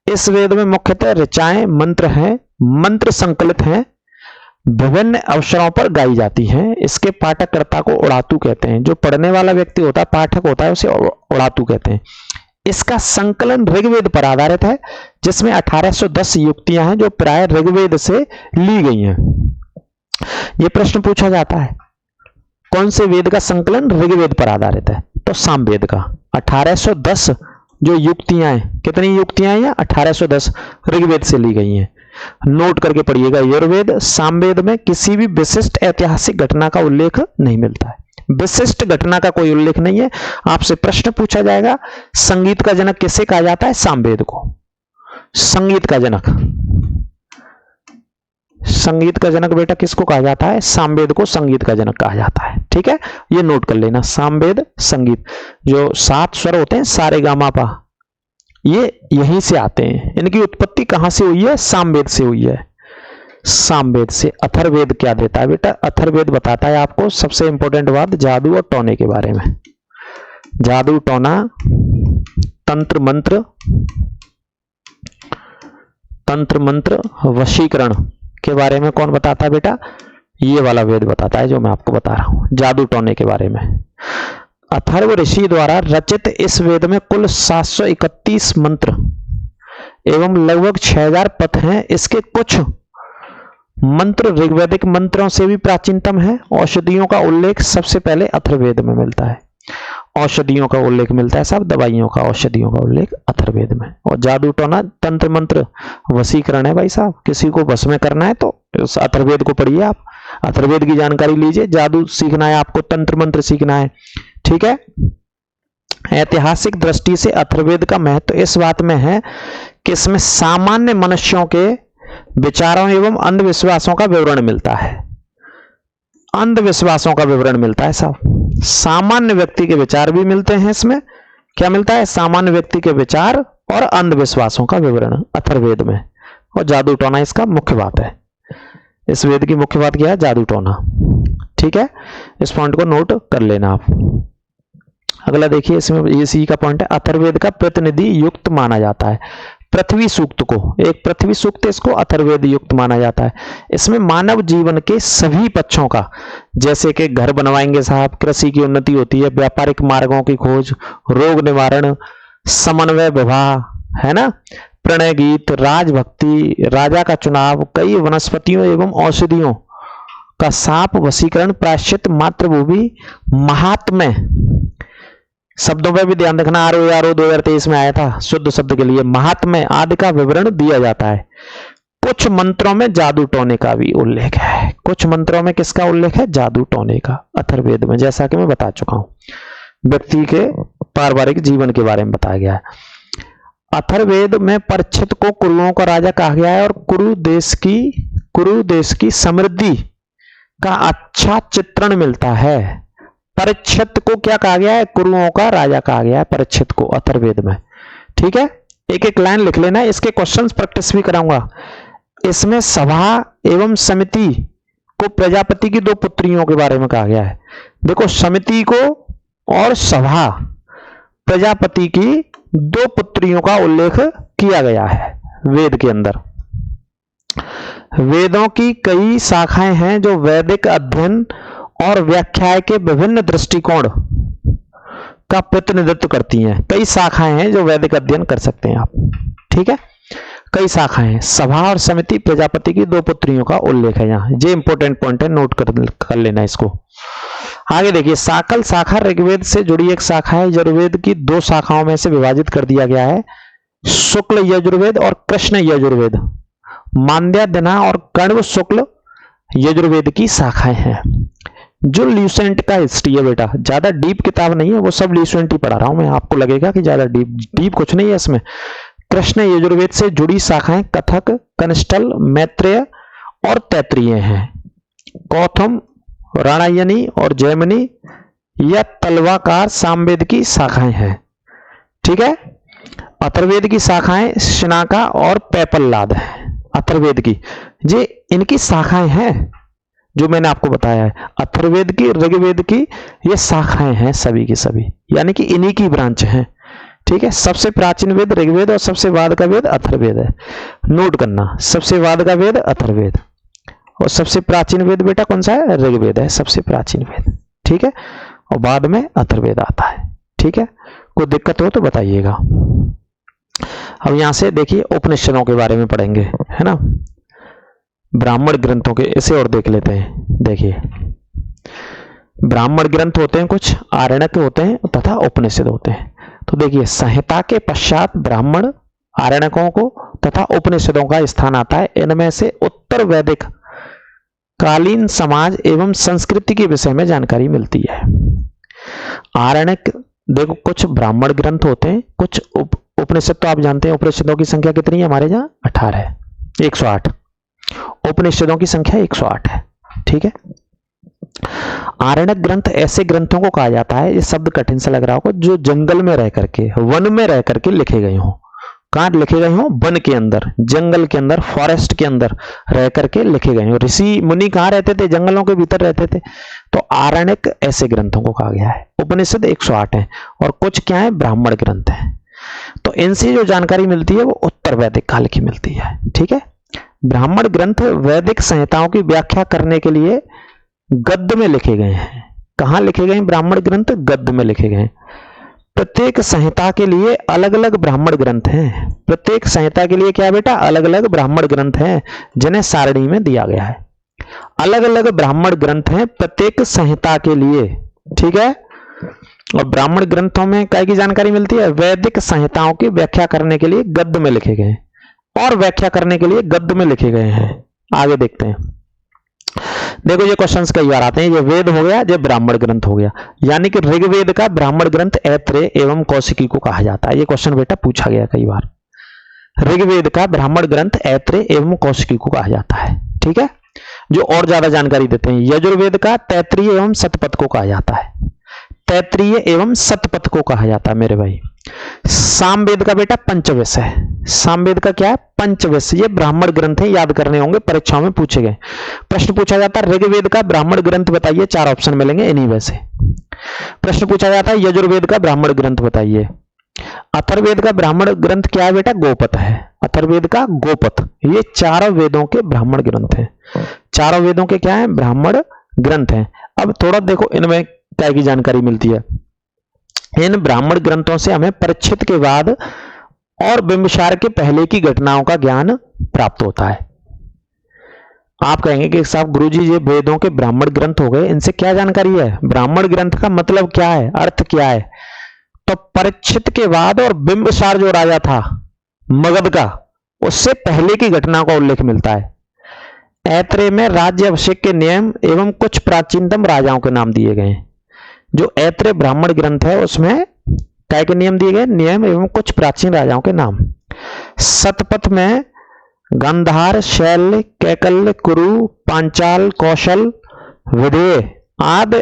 इस वेद में मुख्यतः ऋचाएं मंत्र हैं, मंत्र संकलित हैं, विभिन्न अवसरों पर गाई जाती हैं। इसके पाठककर्ता को उड़ातु कहते हैं। जो पढ़ने वाला व्यक्ति होता है, पाठक होता है, उसे उड़ातु कहते हैं। इसका संकलन ऋग्वेद पर आधारित है, जिसमें 1810 युक्तियां हैं जो प्राय ऋग्वेद से ली गई हैं। यह प्रश्न पूछा जाता है, कौन से वेद का संकलन ऋग्वेद पर आधारित है? तो सामवेद का। 1810 जो युक्तियां हैं, कितनी युक्तियां हैं? 1810 ऋग्वेद से ली गई हैं। नोट करके पढ़िएगा। यजुर्वेद, सामवेद में किसी भी विशिष्ट ऐतिहासिक घटना का उल्लेख नहीं मिलता है। विशिष्ट घटना का कोई उल्लेख नहीं है। आपसे प्रश्न पूछा जाएगा, संगीत का जनक किसे कहा जाता है? सामवेद को। संगीत का जनक, संगीत का जनक बेटा किसको कहा जाता है? सामवेद को संगीत का जनक कहा जाता है। ठीक है, ये नोट कर लेना। सामवेद संगीत, जो 7 स्वर होते हैं सारे गामा पा, ये यहीं से आते हैं। इनकी उत्पत्ति कहां से हुई है? सामवेद से हुई है। सामवेद से। अथर्ववेद क्या देता है बेटा? अथर्ववेद बताता है आपको सबसे इंपॉर्टेंट बात, जादू और टोने के बारे में। जादू टोना, तंत्र मंत्र, तंत्र मंत्र, वशीकरण के बारे में कौन बताता है बेटा? ये वाला वेद बताता है जो मैं आपको बता रहा हूं, जादू टोने के बारे में। अथर्व ऋषि द्वारा रचित इस वेद में कुल 731 मंत्र एवं लगभग 6000 पद हैं। इसके कुछ मंत्र ऋग्वैदिक मंत्रों से भी प्राचीनतम है। औषधियों का उल्लेख सबसे पहले अथर्ववेद में मिलता है। औषधियों का उल्लेख मिलता है सब, दवाइयों का, औषधियों का उल्लेख अथर्ववेद में। और जादू टोना तंत्र मंत्र वशीकरण है भाई साहब, किसी को वश में करना है तो उस अथर्ववेद को पढ़िए आप, अथर्ववेद की जानकारी लीजिए। जादू सीखना है आपको, तंत्र मंत्र सीखना है, ठीक है। ऐतिहासिक दृष्टि से अथर्ववेद का महत्व इस बात में है कि इसमें सामान्य मनुष्यों के विचारों एवं अंधविश्वासों का विवरण मिलता है। अंधविश्वासों का विवरण मिलता है साहब, सामान्य व्यक्ति के विचार भी मिलते हैं इसमें। क्या मिलता है? सामान्य व्यक्ति के विचार और अंधविश्वासों का विवरण अथर्ववेद में। और जादू टोना इसका मुख्य बात है। इस वेद की मुख्य बात क्या है? जादू टोना, ठीक है। इस पॉइंट को नोट कर लेना आप। अगला देखिए, इसमें इसी का पॉइंट है, अथर्ववेद का प्रतिनिधि युक्त माना जाता है। पृथ्वी सूक्त को, एक पृथ्वी सूक्त इसको अथर्ववेद युक्त माना जाता है। इसमें मानव जीवन के सभी पक्षों का, जैसे कि घर बनवाएंगे साहब, कृषि की उन्नति होती है, व्यापारिक मार्गों की खोज, रोग निवारण, समन्वय विवाह, है ना, प्रणय गीत, राजभक्ति, राजा का चुनाव, कई वनस्पतियों एवं औषधियों का साप, वशीकरण, प्रायश्चित, मातृभूमि, महात्म्य, शब्दों पर भी ध्यान रखना। ROARO 2023 में आया था शुद्ध शब्द के लिए, महात्म्य आदि का विवरण दिया जाता है। कुछ मंत्रों में जादू टोने का भी उल्लेख है। कुछ मंत्रों में किसका उल्लेख है? जादू टोने का, अथर्ववेद में, जैसा कि मैं बता चुका हूं। व्यक्ति के पारिवारिक जीवन के बारे में बताया गया है। अथर्ववेद में परीक्षित को कुरुओं का राजा कहा गया है और कुरु देश की समृद्धि का अच्छा चित्रण मिलता है। परीक्षित को क्या कहा गया है? कुरुओं का राजा कहा गया है परीक्षित को अथर्ववेद में, ठीक है। एक एक लाइन लिख लेना, इसके क्वेश्चंस प्रैक्टिस भी कराऊंगा। इसमें सभा एवं समिति को प्रजापति की 2 पुत्रियों के बारे में कहा गया है। देखो, समिति को और सभा, प्रजापति की 2 पुत्रियों का उल्लेख किया गया है वेद के अंदर। वेदों की कई शाखाएं हैं जो वैदिक अध्ययन और व्याख्या के विभिन्न दृष्टिकोण का प्रतिनिधित्व करती हैं। कई शाखाएं हैं जो वैदिक अध्ययन कर सकते हैं आप, ठीक है। कई शाखाएं हैं। सभा और समिति, प्रजापति की 2 पुत्रियों का उल्लेख है यहाँ। ये इंपॉर्टेंट पॉइंट है, नोट कर लेना इसको। आगे देखिए, साकल शाखा ऋग्वेद से जुड़ी एक शाखा है। यजुर्वेद की 2 शाखाओं में से विभाजित कर दिया गया है, शुक्ल यजुर्वेद और कृष्ण यजुर्वेद। मांद्यायना और कण्व शुक्ल यजुर्वेद की शाखाएं हैं। जो ल्यूसेंट का हिस्ट्री है बेटा, ज्यादा डीप किताब नहीं है, वो सब ल्यूसेंट ही पढ़ा रहा हूं मैं। आपको लगेगा कि ज्यादा डीप कुछ नहीं है इसमें। कृष्ण यजुर्वेद से जुड़ी शाखाएं कथक, कनिष्ठल, मैत्रेय और तैत्रीय हैं। कौथम, राणायनी और जैमिनी या तलवाकार सामवेद की शाखाएं हैं, ठीक है। अथर्ववेद की शाखाएं शिनाका और पैपल्लाद है। अथर्ववेद की ये इनकी शाखाएं हैं जो मैंने आपको बताया है। अथर्ववेद की, ऋग्वेद की ये शाखाएं हैं सभी की सभी, यानी कि इन्हीं की ब्रांच हैं, ठीक है। सबसे प्राचीन वेद ऋग्वेद और सबसे बाद का वेद अथर्ववेद है। नोट करना, सबसे बाद का वेद अथर्ववेद और सबसे प्राचीन वेद बेटा कौन सा है? ऋग्वेद है सबसे प्राचीन वेद, ठीक है। और बाद में अथर्ववेद आता है, ठीक है। कोई दिक्कत हो तो बताइएगा। अब यहां से देखिए, उपनिषदों के बारे में पढ़ेंगे, है ना, ब्राह्मण ग्रंथों के, इसे और देख लेते हैं। देखिए, ब्राह्मण ग्रंथ होते हैं कुछ, आरण्यक होते हैं तथा उपनिषद होते हैं। तो देखिए, संहिता के पश्चात ब्राह्मण, आरण्यकों को तथा उपनिषदों का स्थान आता है। इनमें से उत्तर वैदिक कालीन समाज एवं संस्कृति के विषय में जानकारी मिलती है। आरण्यक, देखो, कुछ ब्राह्मण ग्रंथ होते हैं, कुछ उपनिषद तो आप जानते हैं। उपनिषदों की संख्या कितनी है हमारे यहाँ? 18 है, 108। उपनिषदों की संख्या 108 है, ठीक है। आरण्यक ग्रंथ ऐसे ग्रंथों को कहा जाता है, ये शब्द कठिन से लग रहा होगा, जो जंगल में रह करके, वन में रह करके लिखे गए हों। कहां लिखे गए हों? वन के अंदर, जंगल के अंदर, फॉरेस्ट के अंदर रह करके लिखे गए हों। ऋषि मुनि कहां रहते थे? जंगलों के भीतर रहते थे। तो आरण्यक ऐसे ग्रंथों को कहा गया है। उपनिषद 108 है और कुछ क्या है? ब्राह्मण ग्रंथ है। तो इनसे जो जानकारी मिलती है वो उत्तर वैदिक काल की मिलती है, ठीक है। ब्राह्मण ग्रंथ वैदिक संहिताओं की व्याख्या करने के लिए गद्य में लिखे गए हैं। कहां लिखे गए हैं ब्राह्मण ग्रंथ? गद्य में लिखे गए हैं। प्रत्येक संहिता के लिए अलग अलग ब्राह्मण ग्रंथ हैं। प्रत्येक संहिता के लिए क्या बेटा? अलग अलग ब्राह्मण ग्रंथ हैं, जिन्हें सारणी में दिया गया है। अलग अलग ब्राह्मण ग्रंथ हैं प्रत्येक संहिता के लिए, ठीक है। और ब्राह्मण ग्रंथों में क्या की जानकारी मिलती है? वैदिक संहिताओं की व्याख्या करने के लिए गद्य में लिखे गए और व्याख्या करने के लिए गद्य में लिखे गए हैं। आगे देखते हैं। देखो ये क्वेश्चंस कई बार आते हैं। ये वेद हो गया, ये ब्राह्मण ग्रंथ हो गया, यानी कि ऋग्वेद का ब्राह्मण ग्रंथ ऐत्रेय एवं कौशिकी को कहा जाता है। ये क्वेश्चन बेटा पूछा गया कई बार। ऋग्वेद का ब्राह्मण ग्रंथ ऐत्रेय एवं कौशिकी को कहा जाता है। ठीक है, जो और ज्यादा जानकारी देते हैं, यजुर्वेद का तैत्रीय एवं शतपथ को कहा जाता है। तैत्रीय एवं शतपथ को कहा जाता है मेरे भाई। सामवेद का बेटा पंचवश है। सामवेद का क्या है? पंचवश। ये ब्राह्मण ग्रंथ है, याद करने होंगे, परीक्षाओं में पूछे गए। प्रश्न पूछा जाता है ऋग्वेद का ब्राह्मण ग्रंथ बताइए, 4 ऑप्शन मिलेंगे इन्हीं में से। प्रश्न पूछा जाता है यजुर्वेद का ब्राह्मण ग्रंथ बताइए। अथर्ववेद का ब्राह्मण ग्रंथ क्या है बेटा? गोपथ है। अथर्ववेद का गोपथ। ये चारों वेदों के ब्राह्मण ग्रंथ हैं। चारों वेदों के क्या है? ब्राह्मण ग्रंथ हैं। अब थोड़ा देखो इनमें क्या की जानकारी मिलती है। इन ब्राह्मण ग्रंथों से हमें परिच्छेद के बाद और बिंबिसार के पहले की घटनाओं का ज्ञान प्राप्त होता है। आप कहेंगे कि साहब गुरुजी ये वेदों के ब्राह्मण ग्रंथ हो गए, इनसे क्या जानकारी है? ब्राह्मण ग्रंथ का मतलब क्या है, अर्थ क्या है? तो परिच्छेद के बाद और बिंबिसार जो राजा था मगध का, उससे पहले की घटना का उल्लेख मिलता है। ऐत्रेय में राज्य अभिषेक के नियम एवं कुछ प्राचीनतम राजाओं के नाम दिए गए हैं। जो ऐत्रेय ब्राह्मण ग्रंथ है उसमें क्या के नियम दिए गए? नियम एवं कुछ प्राचीन राजाओं के नाम। शतपथ में गांधार, शैल्य, कैकल्य, कुरु, पांचाल, कौशल, विदेह आदि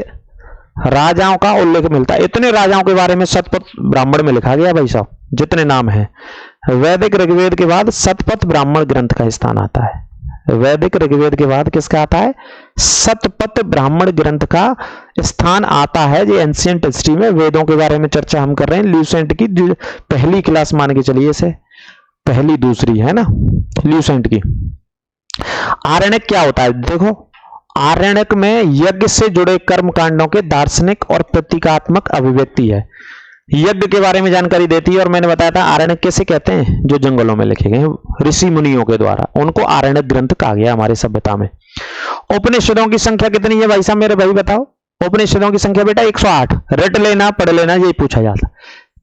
राजाओं का उल्लेख मिलता है। इतने राजाओं के बारे में शतपथ ब्राह्मण में लिखा गया भाई साहब, जितने नाम हैं। वैदिक ऋग्वेद के बाद शतपथ ब्राह्मण ग्रंथ का स्थान आता है। वैदिक ऋग्वेद के बाद किसका आता है? शतपथ ब्राह्मण ग्रंथ का स्थान आता है। ये एंशिएंट हिस्ट्री में वेदों के बारे में चर्चा हम कर रहे हैं। ल्यूसेंट की पहली क्लास मान के चलिए, इसे पहली दूसरी है ना ल्यूसेंट की। आरण्यक क्या होता है? देखो आरण्यक में यज्ञ से जुड़े कर्म कांडों के दार्शनिक और प्रतीकात्मक अभिव्यक्ति है। यज्ञ के बारे में जानकारी देती है। और मैंने बताया था आरण्यक कैसे कहते हैं? जो जंगलों में लिखे गए ऋषि मुनियों के द्वारा, उनको आरण्यक ग्रंथ कहा गया हमारे सभ्यता में। उपनिषदों की संख्या कितनी है भाई साहब मेरे भाई बताओ? उपनिषदों की संख्या बेटा 108। रट लेना, पढ़ लेना, यही पूछा जाता।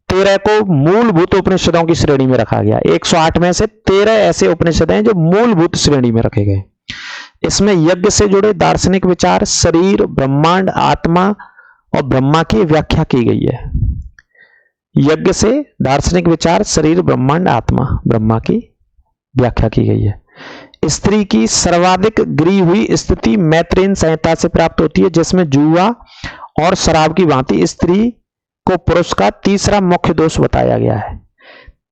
13 को मूलभूत उपनिषदों की श्रेणी में रखा गया। 108 में से 13 ऐसे उपनिषद हैं जो मूलभूत श्रेणी में रखे गए। इसमें यज्ञ से जुड़े दार्शनिक विचार, शरीर, ब्रह्मांड, आत्मा और ब्रह्मा की व्याख्या की गई है। यज्ञ से दार्शनिक विचार, शरीर, ब्रह्मांड, आत्मा, ब्रह्मा की व्याख्या की गई है। स्त्री की सर्वाधिक गिरी हुई स्थिति मैत्रेयन संहिता से प्राप्त होती है, जिसमें जुआ और शराब की भांति स्त्री को पुरुष का तीसरा मुख्य दोष बताया गया है।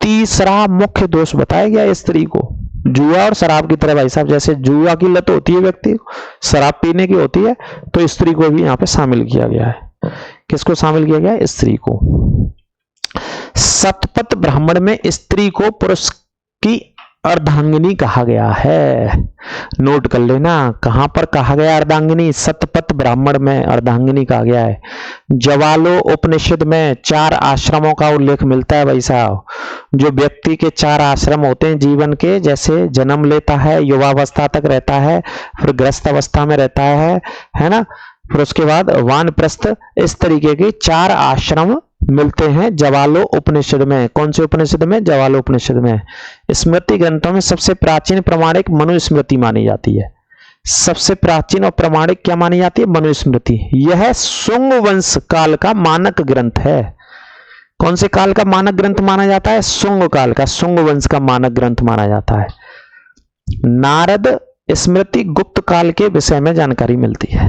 तीसरा मुख्य दोष बताया गया स्त्री को, जुआ और शराब की तरह। भाई साहब जैसे जुआ की लत होती है व्यक्ति को, शराब पीने की होती है, तो स्त्री को भी यहां पे शामिल किया गया है। किसको शामिल किया गया है? स्त्री को। शतपथ ब्राह्मण में स्त्री को पुरुष की अर्धांगिनी कहा गया है। नोट कर लेना, कहां पर कहा गया अर्धांगिनी? शतपथ ब्राह्मण में अर्धांगिनी कहा गया है। जवालो उपनिषद में 4 आश्रमों का उल्लेख मिलता है भाई साहब। जो व्यक्ति के 4 आश्रम होते हैं जीवन के, जैसे जन्म लेता है, युवावस्था तक रहता है, फिर ग्रस्त अवस्था में रहता है ना, फिर उसके बाद वानप्रस्थ, इस तरीके के 4 आश्रम मिलते हैं जवालो उपनिषद में। कौन से उपनिषद में? जवालो उपनिषद में। स्मृति ग्रंथों में सबसे प्राचीन प्रमाणिक मनुस्मृति मानी जाती है। सबसे प्राचीन और प्रमाणिक क्या मानी जाती है? मनुस्मृति। यह शुंग वंश काल का मानक ग्रंथ है। कौन से काल का मानक ग्रंथ माना जाता है? शुंग काल का, शुंग वंश का मानक ग्रंथ माना जाता है। नारद स्मृति गुप्त काल के विषय में जानकारी मिलती है।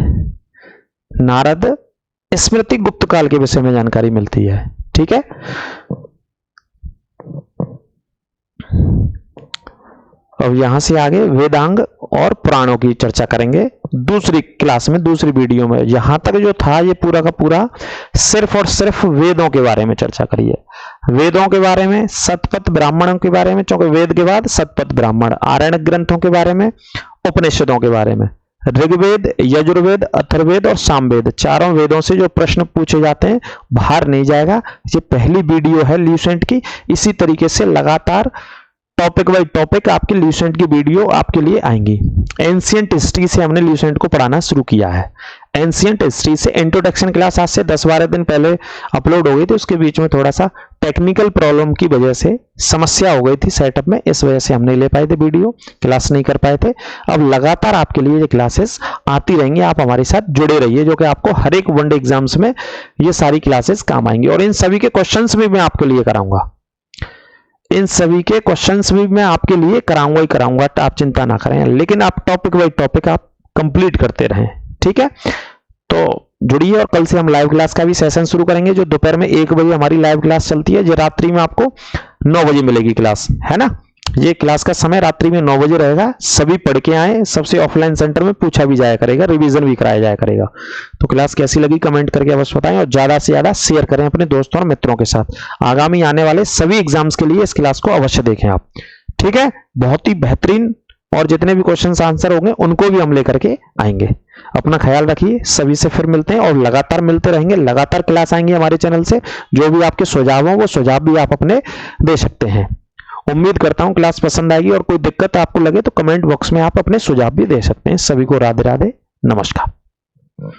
नारद स्मृति गुप्त काल के विषय में जानकारी मिलती है। ठीक है, अब यहां से आगे वेदांग और पुराणों की चर्चा करेंगे दूसरी क्लास में, दूसरी वीडियो में। यहां तक जो था ये पूरा का पूरा सिर्फ और सिर्फ वेदों के बारे में चर्चा करिए। वेदों के बारे में, शतपथ ब्राह्मणों के बारे में, क्योंकि वेद के बाद शतपथ ब्राह्मण, आरण्यक ग्रंथों के बारे में, उपनिषदों के बारे में, ऋग्वेद, यजुर्वेद, अथर्ववेद और सामवेद, चारों वेदों से जो प्रश्न पूछे जाते हैं बाहर नहीं जाएगा। ये पहली वीडियो है ल्यूसेंट की। इसी तरीके से लगातार टॉपिक बाय टॉपिक आपकी ल्यूसेंट की वीडियो आपके लिए आएंगी। एंशिएंट हिस्ट्री से हमने ल्यूसेंट को पढ़ाना शुरू किया है। एंशियंट हिस्ट्री से इंट्रोडक्शन क्लास आज से 10-12 दिन पहले अपलोड हो गई थी, उसके बीच में थोड़ा सा टेक्निकल प्रॉब्लम की वजह से समस्या हो गई थी सेटअप में, इस वजह से हम नहीं ले पाए थे वीडियो, क्लास नहीं कर पाए थे। अब लगातार आपके लिए ये क्लासेस आती रहेंगी, आप हमारे साथ जुड़े रहिए, जो कि आपको हर एक वनडे एग्जाम्स में ये सारी क्लासेस काम आएंगी। और इन सभी के क्वेश्चंस भी मैं आपके लिए कराऊंगा, इन सभी के क्वेश्चंस भी मैं आपके लिए कराऊंगा ही कराऊंगा, आप चिंता ना करें। लेकिन आप टॉपिक बाई टॉपिक आप कंप्लीट करते रहें, ठीक है। तो जुड़िए, और कल से हम लाइव क्लास का भी सेशन शुरू करेंगे, जो दोपहर में 1 बजे हमारी लाइव क्लास चलती है, जो रात्रि में आपको 9 बजे मिलेगी क्लास, है ना। ये क्लास का समय रात्रि में 9 बजे रहेगा। सभी पढ़ के आए, सबसे ऑफलाइन सेंटर में पूछा भी जाया करेगा, रिवीजन भी कराया जाया करेगा। तो क्लास कैसी लगी कमेंट करके अवश्य बताएं, और ज्यादा से ज्यादा शेयर करें अपने दोस्तों और मित्रों के साथ। आगामी आने वाले सभी एग्जाम्स के लिए इस क्लास को अवश्य देखें आप, ठीक है। बहुत ही बेहतरीन, और जितने भी क्वेश्चन आंसर होंगे उनको भी हम लेकर के आएंगे। अपना ख्याल रखिए, सभी से फिर मिलते हैं, और लगातार मिलते रहेंगे, लगातार क्लास आएंगे हमारे चैनल से। जो भी आपके सुझाव हो वो सुझाव भी आप अपने दे सकते हैं। उम्मीद करता हूं क्लास पसंद आएगी, और कोई दिक्कत आपको लगे तो कमेंट बॉक्स में आप अपने सुझाव भी दे सकते हैं। सभी को राधे राधे, नमस्कार।